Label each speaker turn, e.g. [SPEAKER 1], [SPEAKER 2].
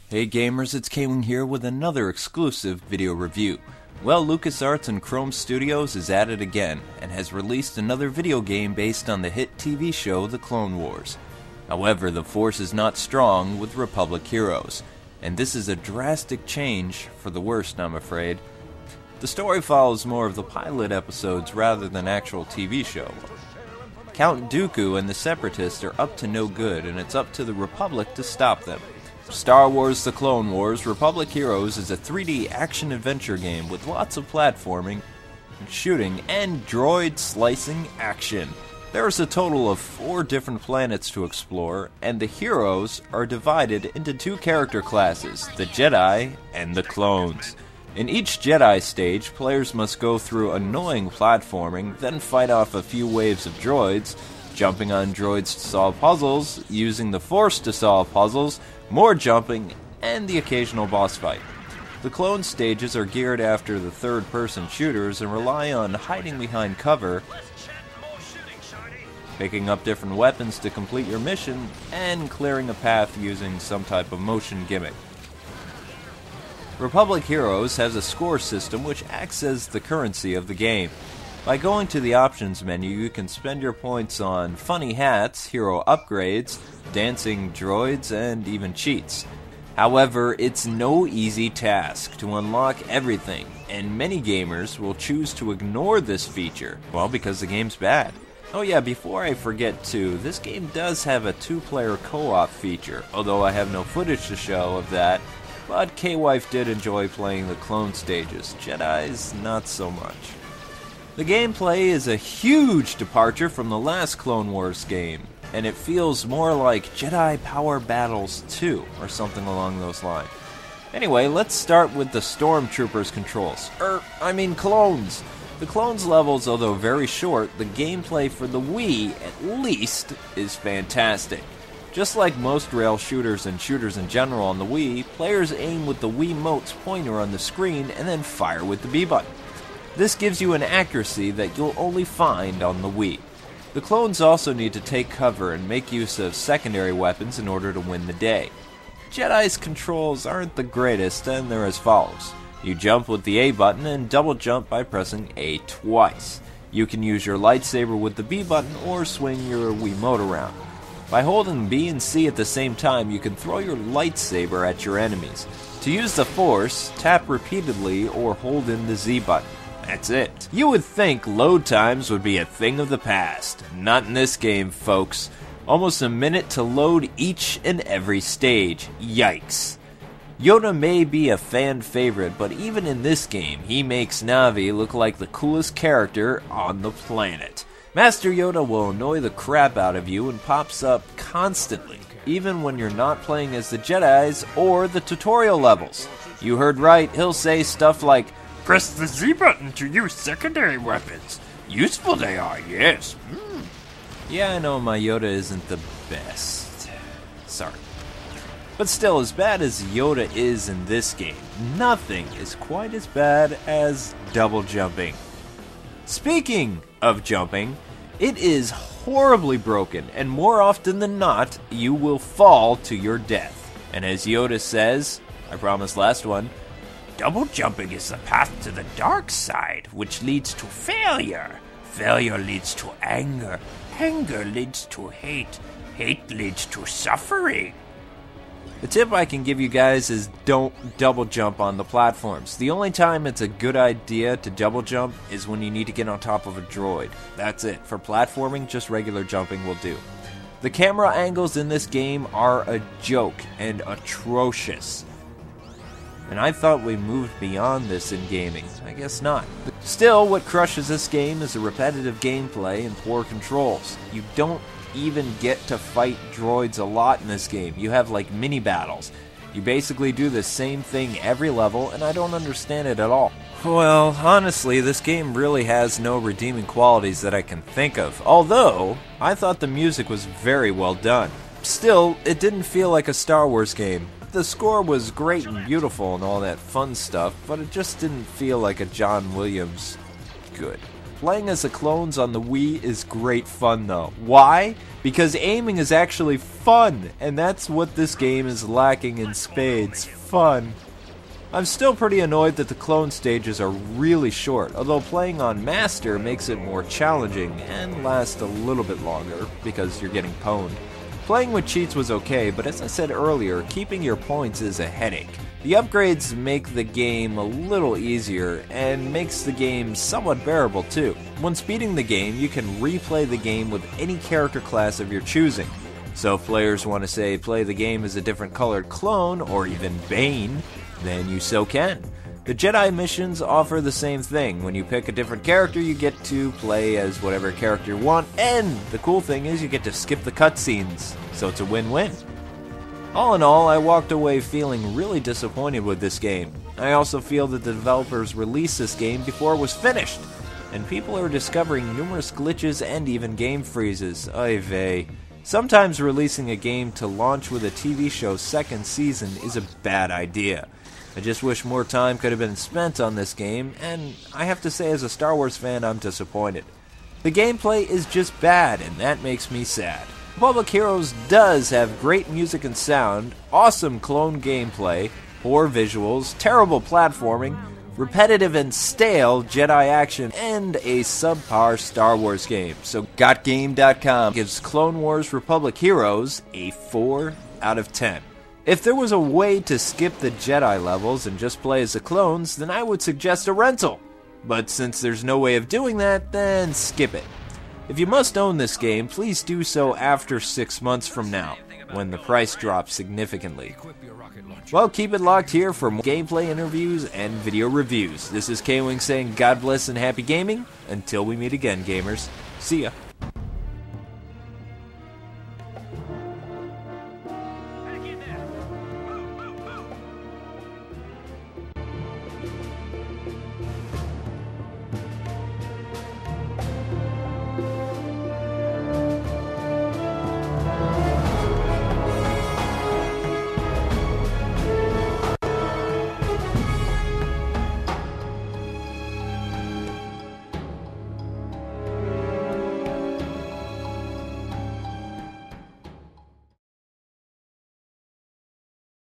[SPEAKER 1] Hey gamers, it's K-Wing here with another exclusive video review. Well, LucasArts and Chrome Studios is at it again, and has released another video game based on the hit TV show The Clone Wars. However, the force is not strong with Republic heroes, and this is a drastic change for the worst, I'm afraid. The story follows more of the pilot episodes rather than actual TV show. Count Dooku and the Separatists are up to no good, and it's up to the Republic to stop them. Star Wars The Clone Wars Republic Heroes is a 3D action-adventure game with lots of platforming, shooting, and droid slicing action. There is a total of 4 different planets to explore, and the heroes are divided into 2 character classes, the Jedi and the Clones. In each Jedi stage, players must go through annoying platforming, then fight off a few waves of droids, jumping on droids to solve puzzles, using the Force to solve puzzles, more jumping, and the occasional boss fight. The clone stages are geared after the third-person shooters and rely on hiding behind cover, picking up different weapons to complete your mission, and clearing a path using some type of motion gimmick. Republic Heroes has a score system which acts as the currency of the game. By going to the options menu, you can spend your points on funny hats, hero upgrades, dancing droids, and even cheats. However, it's no easy task to unlock everything, and many gamers will choose to ignore this feature, well, because the game's bad. Oh yeah, before I forget too, this game does have a 2-player co-op feature, although I have no footage to show of that, but K-Wife did enjoy playing the clone stages. Jedi's not so much. The gameplay is a huge departure from the last Clone Wars game, and it feels more like Jedi Power Battles 2, or something along those lines. Anyway, let's start with the Stormtroopers Controls. Clones! The clones levels, although very short, the gameplay for the Wii, at least, is fantastic. Just like most rail shooters and shooters in general on the Wii, players aim with the Wiimote's pointer on the screen and then fire with the B button. This gives you an accuracy that you'll only find on the Wii. The clones also need to take cover and make use of secondary weapons in order to win the day. Jedi's controls aren't the greatest, and they're as follows. You jump with the A button and double jump by pressing A twice. You can use your lightsaber with the B button or swing your Wiimote around. By holding B and C at the same time, you can throw your lightsaber at your enemies. To use the Force, tap repeatedly or hold in the Z button. That's it. You would think load times would be a thing of the past. Not in this game, folks. Almost a minute to load each and every stage. Yikes. Yoda may be a fan favorite, but even in this game, he makes Na'vi look like the coolest character on the planet. Master Yoda will annoy the crap out of you and pops up constantly, even when you're not playing as the Jedis or the tutorial levels. You heard right, he'll say stuff like, "Press the Z button to use secondary weapons. Useful they are, yes." Yeah, I know my Yoda isn't the best. Sorry. But still, as bad as Yoda is in this game, nothing is quite as bad as double jumping. Speaking of jumping, it is horribly broken, and more often than not, you will fall to your death. And as Yoda says, I promised last one, double jumping is the path to the dark side, which leads to failure. Failure leads to anger. Anger leads to hate. Hate leads to suffering. The tip I can give you guys is don't double jump on the platforms. The only time it's a good idea to double jump is when you need to get on top of a droid. That's it. For platforming, just regular jumping will do. The camera angles in this game are a joke and atrocious. And I thought we moved beyond this in gaming. I guess not. Still, what crushes this game is the repetitive gameplay and poor controls. You don't even get to fight droids a lot in this game. You have like mini battles. You basically do the same thing every level, and I don't understand it at all. Well, honestly, this game really has no redeeming qualities that I can think of, although I thought the music was very well done. Still, it didn't feel like a Star Wars game. The score was great and beautiful and all that fun stuff, but it just didn't feel like a John Williams good. Playing as the clones on the Wii is great fun though. Why? Because aiming is actually fun, and that's what this game is lacking in spades. Fun. I'm still pretty annoyed that the clone stages are really short, although playing on Master makes it more challenging and lasts a little bit longer because you're getting pwned. Playing with cheats was okay, but as I said earlier, keeping your points is a headache. The upgrades make the game a little easier and makes the game somewhat bearable too. When speeding the game, you can replay the game with any character class of your choosing. So if players want to say play the game as a different colored clone or even Bane, then you so can. The Jedi missions offer the same thing. When you pick a different character, you get to play as whatever character you want, and the cool thing is you get to skip the cutscenes, so it's a win-win. All in all, I walked away feeling really disappointed with this game. I also feel that the developers released this game before it was finished, and people are discovering numerous glitches and even game freezes. Oy vey. Sometimes releasing a game to launch with a TV show's second season is a bad idea. I just wish more time could have been spent on this game, and I have to say as a Star Wars fan I'm disappointed. The gameplay is just bad, and that makes me sad. Republic Heroes does have great music and sound, awesome clone gameplay, poor visuals, terrible platforming, repetitive and stale Jedi action, and a subpar Star Wars game. So GotGame.com gives Clone Wars Republic Heroes a 4 out of 10. If there was a way to skip the Jedi levels and just play as the clones, then I would suggest a rental. But since there's no way of doing that, then skip it. If you must own this game, please do so after 6 months from now, when the price drops significantly. Well, keep it locked here for more gameplay interviews and video reviews. This is K-Wing saying God bless and happy gaming. Until we meet again, gamers. See ya.